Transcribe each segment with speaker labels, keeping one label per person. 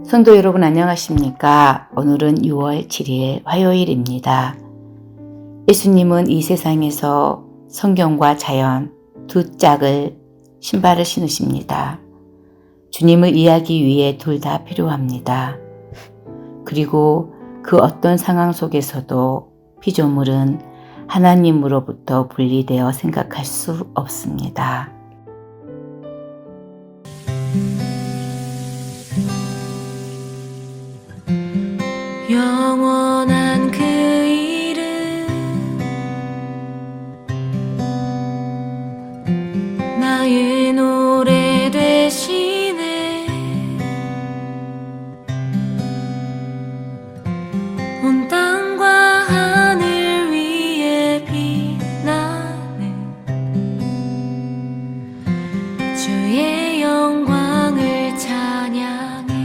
Speaker 1: 성도 여러분 안녕하십니까? 오늘은 6월 7일 화요일입니다. 예수님은 이 세상에서 성경과 자연 두 짝을 신발을 신으십니다. 주님을 이해하기 위해 둘 다 필요합니다. 그리고 그 어떤 상황 속에서도 피조물은 하나님으로부터 분리되어 생각할 수 없습니다.
Speaker 2: 영원한 그 이름 나의 노래 되시네. 온 땅과 하늘 위에 빛나는 주의 영광을 찬양해.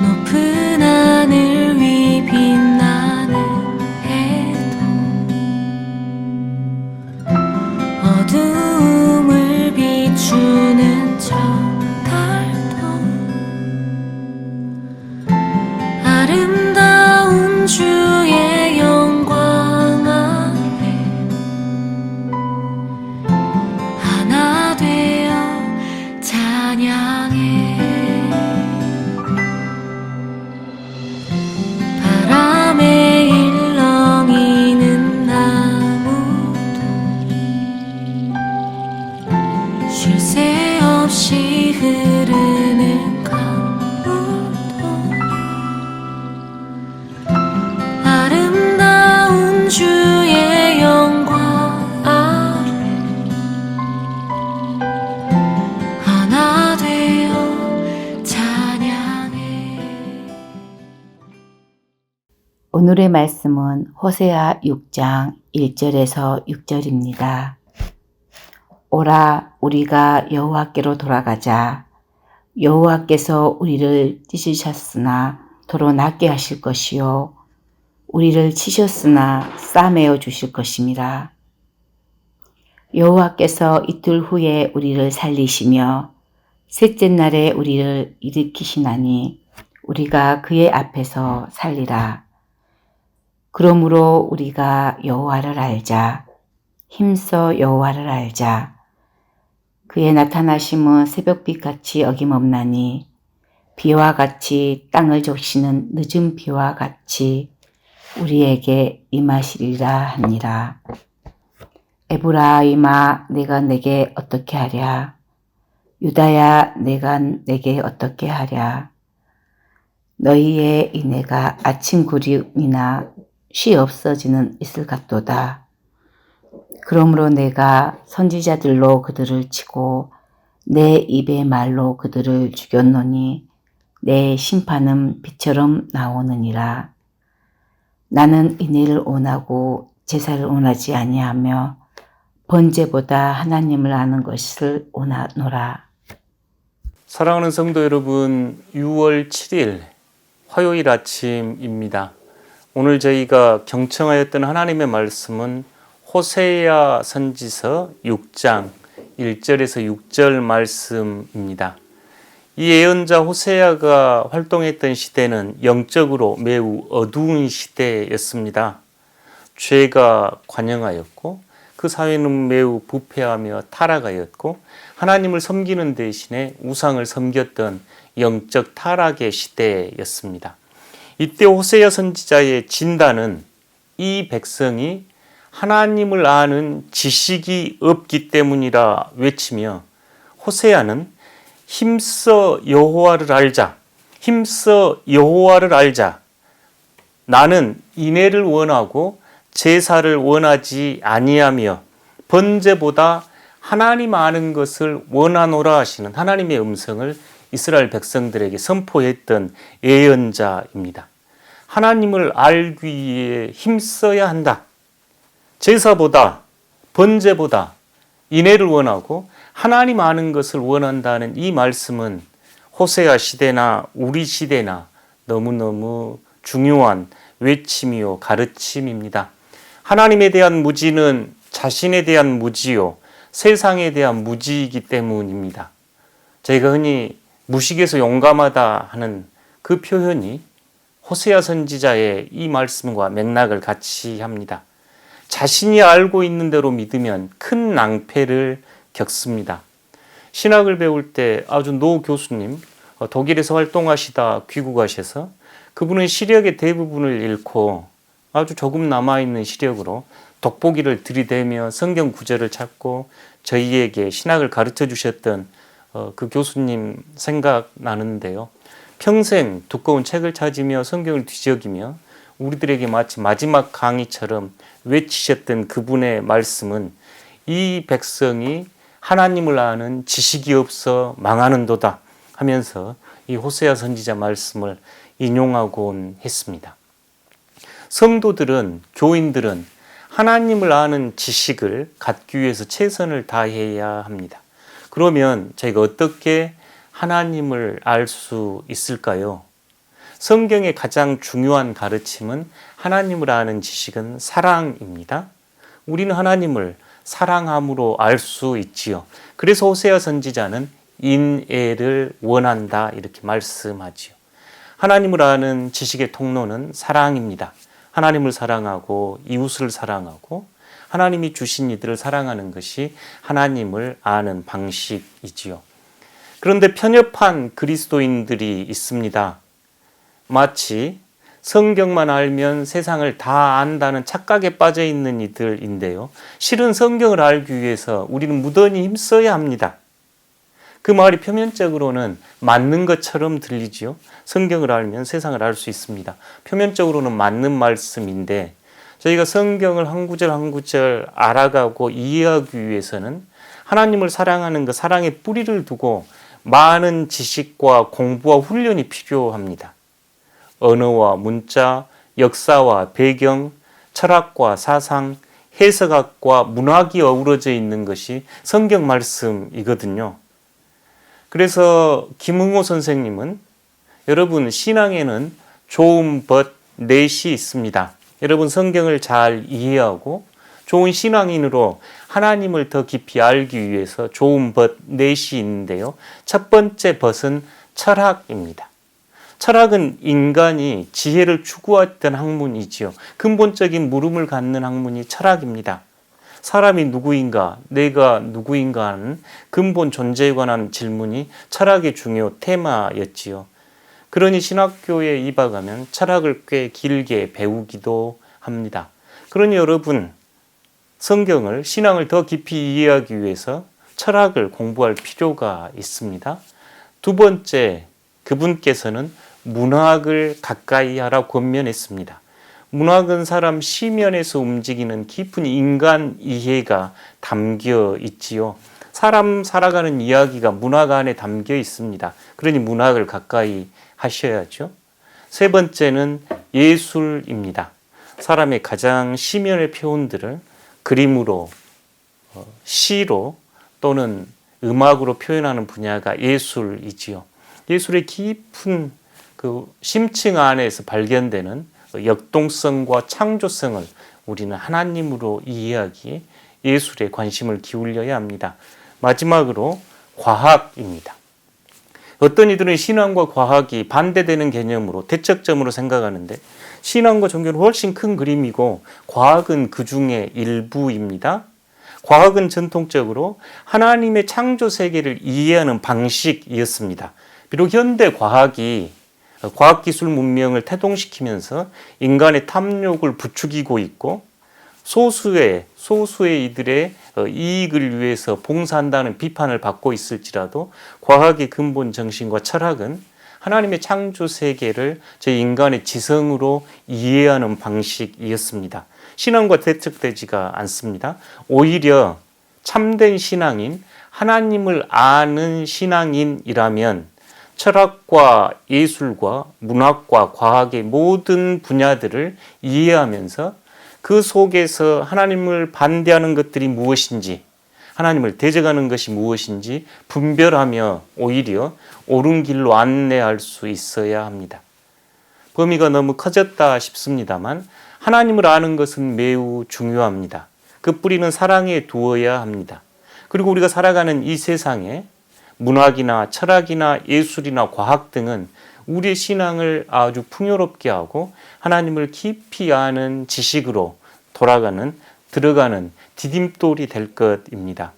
Speaker 2: 높은 하늘 위 빛나는 해도 어두움을 비추는 저 달도 아름다운 주의 영광 아래 하나 되어 찬양해. 바람에 일렁이는 나무도 쉴 새 없이 흐르는 강물도 아름다운 주의 영광 아래 하나 되어 찬양해.
Speaker 1: 오늘의 말씀은 호세아 6장 1절에서 6절입니다. 오라 우리가 여호와께로 돌아가자. 여호와께서 우리를 찢으셨으나 도로 낫게 하실 것이요 우리를 치셨으나 싸매어 주실 것임이라. 여호와께서 이틀 후에 우리를 살리시며 셋째 날에 우리를 일으키시나니 우리가 그의 앞에서 살리라. 그러므로 우리가 여호와를 알자. 힘써 여호와를 알자. 그의 나타나심은 새벽빛같이 어김없나니 비와 같이 땅을 적시는 늦은 비와 같이 우리에게 임하시리라 하니라. 에브라임아 내가 내게 어떻게 하랴. 유다야 내가 내게 어떻게 하랴. 너희의 인애가 아침 구름이나 쉬 없어지는 이슬 같도다. 그러므로 내가 선지자들로 그들을 치고 내 입의 말로 그들을 죽였노니 내 심판은 비처럼 나오느니라. 나는 인애를 원하고 제사를 원하지 아니하며 번제보다 하나님을 아는 것을 원하노라.
Speaker 3: 사랑하는 성도 여러분, 6월 7일 화요일 아침입니다. 오늘 저희가 경청하였던 하나님의 말씀은 호세아 선지서 6장 1절에서 6절 말씀입니다. 이 예언자 호세아가 활동했던 시대는 영적으로 매우 어두운 시대였습니다. 죄가 관영하였고 그 사회는 매우 부패하며 타락하였고 하나님을 섬기는 대신에 우상을 섬겼던 영적 타락의 시대였습니다. 이때 호세아 선지자의 진단은 이 백성이 하나님을 아는 지식이 없기 때문이라 외치며 호세아는 힘써 여호와를 알자. 힘써 여호와를 알자. 나는 인애를 원하고 제사를 원하지 아니하며 번제보다 하나님 아는 것을 원하노라 하시는 하나님의 음성을 이스라엘 백성들에게 선포했던 예언자입니다. 하나님을 알기 위해 힘써야 한다. 제사보다 번제보다 인애를 원하고 하나님 아는 것을 원한다는 이 말씀은 호세아 시대나 우리 시대나 너무너무 중요한 외침이요 가르침입니다. 하나님에 대한 무지는 자신에 대한 무지요 세상에 대한 무지이기 때문입니다. 저희가 흔히 무식에서 용감하다 하는 그 표현이 호세아 선지자의 이 말씀과 맥락을 같이 합니다. 자신이 알고 있는 대로 믿으면 큰 낭패를 겪습니다. 신학을 배울 때 아주 노 교수님, 독일에서 활동하시다 귀국하셔서 그분은 시력의 대부분을 잃고 아주 조금 남아있는 시력으로 돋보기를 들이대며 성경 구절을 찾고 저희에게 신학을 가르쳐 주셨던 그 교수님 생각나는데요. 평생 두꺼운 책을 찾으며 성경을 뒤적이며 우리들에게 마치 마지막 강의처럼 외치셨던 그분의 말씀은 이 백성이 하나님을 아는 지식이 없어 망하는도다 하면서 이 호세아 선지자 말씀을 인용하곤 했습니다. 성도들은, 교인들은 하나님을 아는 지식을 갖기 위해서 최선을 다해야 합니다. 그러면 저희가 어떻게 하나님을 알 수 있을까요? 성경의 가장 중요한 가르침은 하나님을 아는 지식은 사랑입니다. 우리는 하나님을 사랑함으로 알 수 있지요. 그래서 호세아 선지자는 인애를 원한다 이렇게 말씀하지요. 하나님을 아는 지식의 통로는 사랑입니다. 하나님을 사랑하고 이웃을 사랑하고 하나님이 주신 이들을 사랑하는 것이 하나님을 아는 방식이지요. 그런데 편협한 그리스도인들이 있습니다. 마치 성경만 알면 세상을 다 안다는 착각에 빠져 있는 이들인데요. 실은 성경을 알기 위해서 우리는 무던히 힘써야 합니다. 그 말이 표면적으로는 맞는 것처럼 들리지요. 성경을 알면 세상을 알 수 있습니다. 표면적으로는 맞는 말씀인데 저희가 성경을 한 구절 한 구절 알아가고 이해하기 위해서는 하나님을 사랑하는 그 사랑의 뿌리를 두고 많은 지식과 공부와 훈련이 필요합니다. 언어와 문자, 역사와 배경, 철학과 사상, 해석학과 문학이 어우러져 있는 것이 성경 말씀이거든요. 그래서 김흥호 선생님은 여러분 신앙에는 좋은 벗 넷이 있습니다. 여러분 성경을 잘 이해하고 좋은 신앙인으로 하나님을 더 깊이 알기 위해서 좋은 벗 넷이 있는데요. 첫 번째 벗은 철학입니다. 철학은 인간이 지혜를 추구했던 학문이지요. 근본적인 물음을 갖는 학문이 철학입니다. 사람이 누구인가, 내가 누구인가 하는 근본 존재에 관한 질문이 철학의 중요 테마였지요. 그러니 신학교에 입학하면 철학을 꽤 길게 배우기도 합니다. 그러니 여러분, 성경을, 신앙을 더 깊이 이해하기 위해서 철학을 공부할 필요가 있습니다. 두 번째, 그분께서는 문학을 가까이 하라 권면했습니다. 문학은 사람 시면에서 움직이는 깊은 인간 이해가 담겨 있지요. 사람 살아가는 이야기가 문학 안에 담겨 있습니다. 그러니 문학을 가까이 하셔야죠. 세 번째는 예술입니다. 사람의 가장 시면의 표현들을 그림으로, 시로 또는 음악으로 표현하는 분야가 예술이지요. 예술의 깊은 그 심층 안에서 발견되는 역동성과 창조성을 우리는 하나님으로 이해하기에 예술에 관심을 기울여야 합니다. 마지막으로 과학입니다. 어떤 이들은 신앙과 과학이 반대되는 개념으로 대척점으로 생각하는데 신앙과 종교는 훨씬 큰 그림이고 과학은 그 중에 일부입니다. 과학은 전통적으로 하나님의 창조 세계를 이해하는 방식이었습니다. 비록 현대 과학이 과학기술 문명을 태동시키면서 인간의 탐욕을 부추기고 있고 소수의 이들의 이익을 위해서 봉사한다는 비판을 받고 있을지라도 과학의 근본 정신과 철학은 하나님의 창조 세계를 제 인간의 지성으로 이해하는 방식이었습니다. 신앙과 대척되지가 않습니다. 오히려 참된 신앙인, 하나님을 아는 신앙인이라면 철학과 예술과 문학과 과학의 모든 분야들을 이해하면서 그 속에서 하나님을 반대하는 것들이 무엇인지, 하나님을 대적하는 것이 무엇인지 분별하며 오히려 옳은 길로 안내할 수 있어야 합니다. 범위가 너무 커졌다 싶습니다만 하나님을 아는 것은 매우 중요합니다. 그 뿌리는 사랑에 두어야 합니다. 그리고 우리가 살아가는 이 세상에 문학이나 철학이나 예술이나 과학 등은 우리의 신앙을 아주 풍요롭게 하고 하나님을 깊이 아는 지식으로 들어가는 디딤돌이 될 것입니다.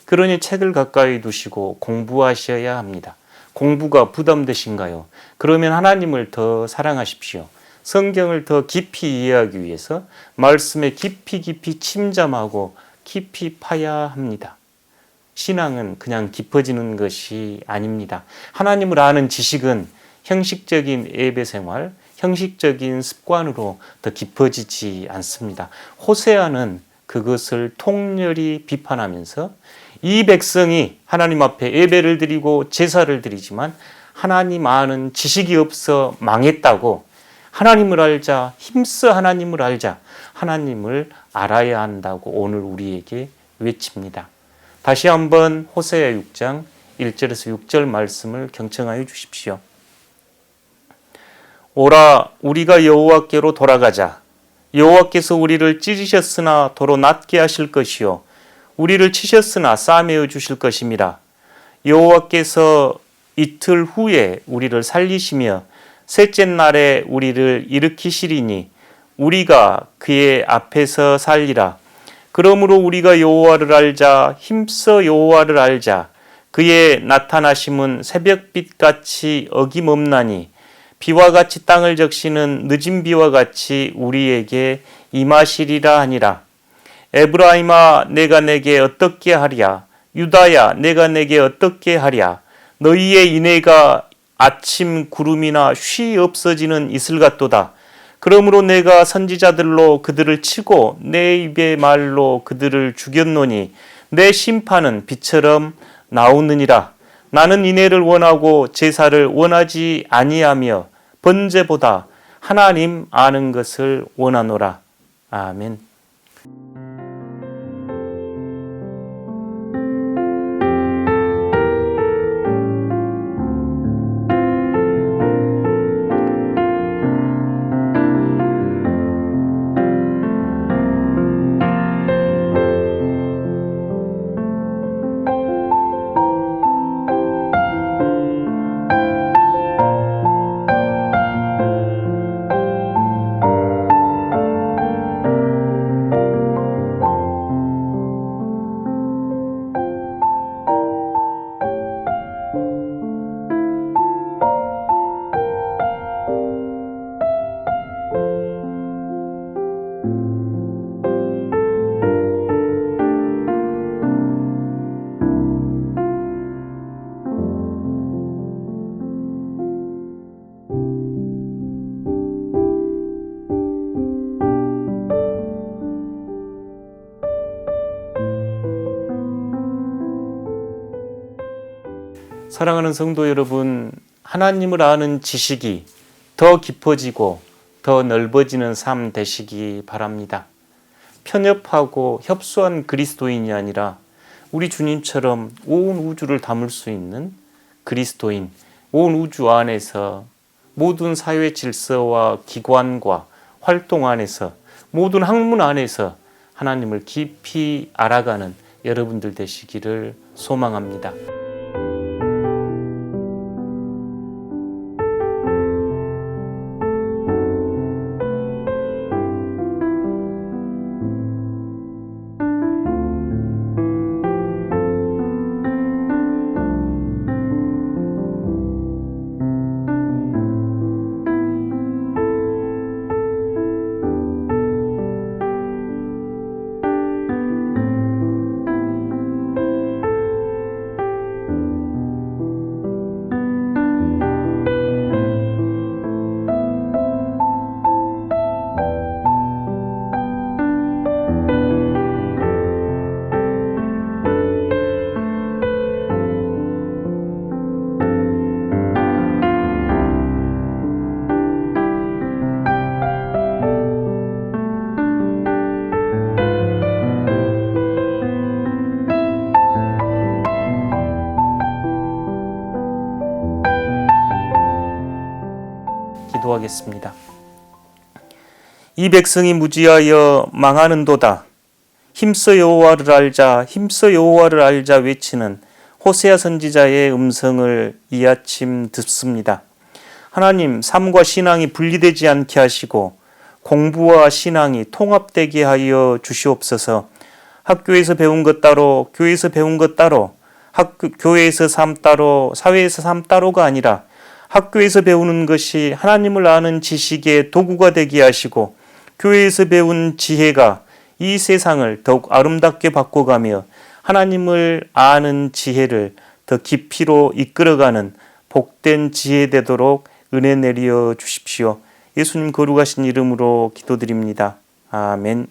Speaker 3: 그러니 책을 가까이 두시고 공부하셔야 합니다. 공부가 부담되신가요? 그러면 하나님을 더 사랑하십시오. 성경을 더 깊이 이해하기 위해서 말씀에 깊이 침잠하고 깊이 파야 합니다. 신앙은 그냥 깊어지는 것이 아닙니다. 하나님을 아는 지식은 형식적인 예배 생활, 형식적인 습관으로 더 깊어지지 않습니다. 호세아는 그것을 통렬히 비판하면서 이 백성이 하나님 앞에 예배를 드리고 제사를 드리지만 하나님 아는 지식이 없어 망했다고, 하나님을 알자, 힘써 하나님을 알자, 하나님을 알아야 한다고 오늘 우리에게 외칩니다. 다시 한번 호세아 6장 1절에서 6절 말씀을 경청하여 주십시오. 오라, 우리가 여호와께로 돌아가자. 여호와께서 우리를 찢으셨으나 도로 낫게 하실 것이요 우리를 치셨으나 싸매어 주실 것임이라. 여호와께서 이틀 후에 우리를 살리시며 셋째 날에 우리를 일으키시리니 우리가 그의 앞에서 살리라. 그러므로 우리가 여호와를 알자, 힘써 여호와를 알자. 그의 나타나심은 새벽빛같이 어김없나니 비와 같이 땅을 적시는 늦은 비와 같이 우리에게 임하시리라 하니라. 에브라임아, 내가 내게 어떻게 하랴? 유다야, 내가 내게 어떻게 하랴? 너희의 인애가 아침 구름이나 쉬 없어지는 이슬 같도다. 그러므로 내가 선지자들로 그들을 치고 내 입의 말로 그들을 죽였노니 내 심판은 비처럼 나오느니라. 나는 인애를 원하고 제사를 원하지 아니하며 번제보다 하나님 아는 것을 원하노라. 아멘. 사랑하는 성도 여러분, 하나님을 아는 지식이 더 깊어지고 더 넓어지는 삶 되시기 바랍니다. 편협하고 협소한 그리스도인이 아니라 우리 주님처럼 온 우주를 담을 수 있는 그리스도인, 온 우주 안에서 모든 사회 질서와 기관과 활동 안에서 모든 학문 안에서 하나님을 깊이 알아가는 여러분들 되시기를 소망합니다. 기도하겠습니다. 이 백성이 무지하여 망하는도다. 힘써 여호와를 알자, 힘써 여호와를 알자 외치는 호세아 선지자의 음성을 이 아침 듣습니다. 하나님, 삶과 신앙이 분리되지 않게 하시고 공부와 신앙이 통합되게 하여 주시옵소서. 학교에서 배운 것 따로, 교회에서 배운 것 따로, 교회에서 삶 따로, 사회에서 삶 따로가 아니라 학교에서 배우는 것이 하나님을 아는 지식의 도구가 되게 하시고 교회에서 배운 지혜가 이 세상을 더욱 아름답게 바꿔가며 하나님을 아는 지혜를 더 깊이로 이끌어가는 복된 지혜 되도록 은혜 내려 주십시오. 예수님 거룩하신 이름으로 기도드립니다. 아멘.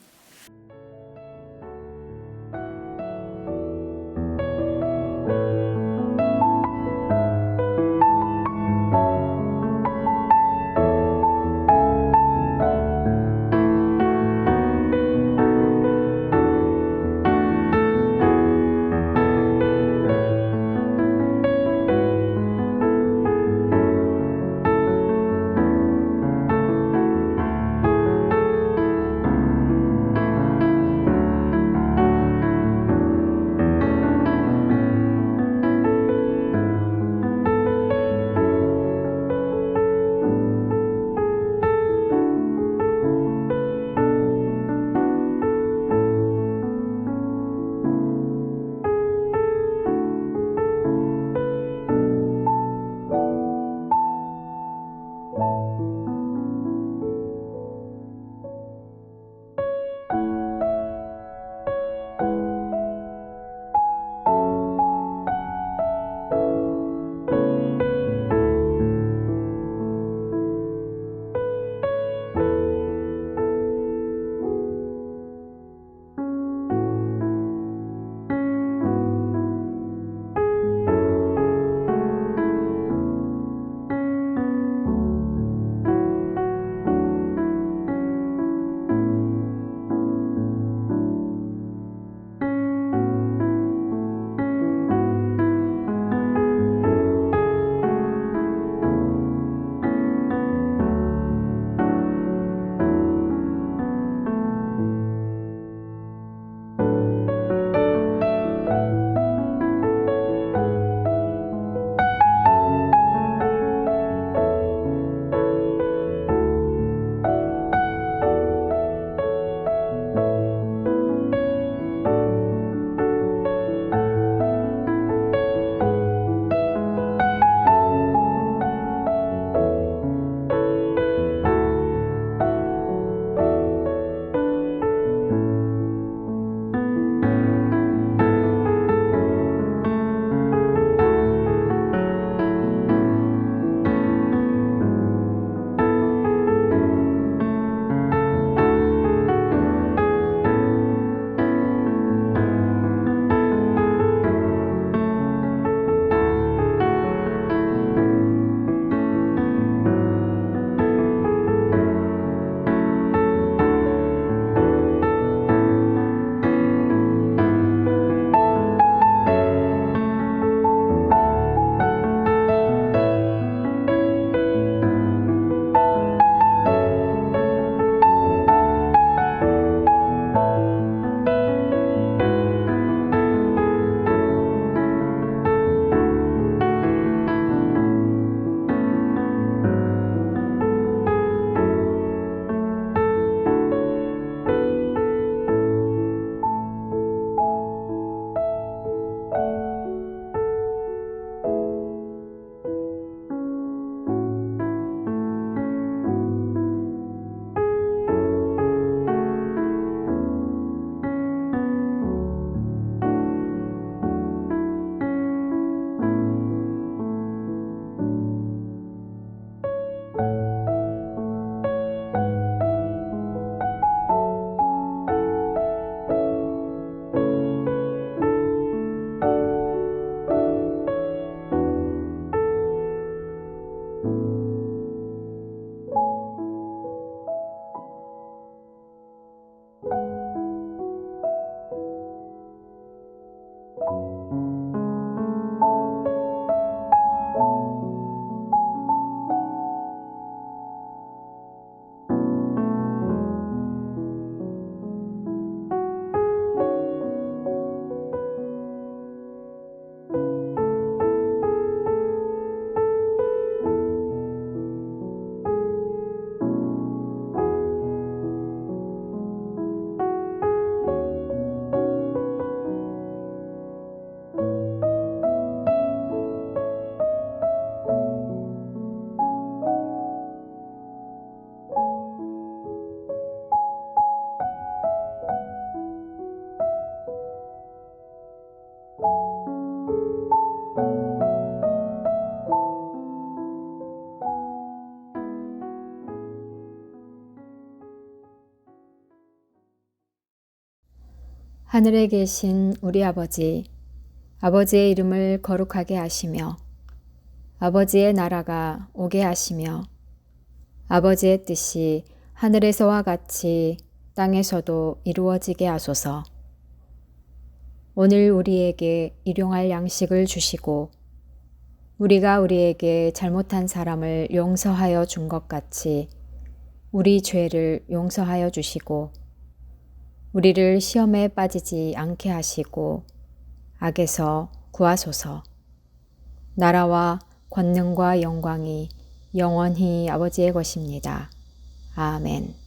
Speaker 4: 하늘에 계신 우리 아버지, 아버지의 이름을 거룩하게 하시며 아버지의 나라가 오게 하시며 아버지의 뜻이 하늘에서와 같이 땅에서도 이루어지게 하소서. 오늘 우리에게 일용할 양식을 주시고 우리가 우리에게 잘못한 사람을 용서하여 준 것 같이 우리 죄를 용서하여 주시고 우리를 시험에 빠지지 않게 하시고 악에서 구하소서. 나라와 권능과 영광이 영원히 아버지의 것입니다. 아멘.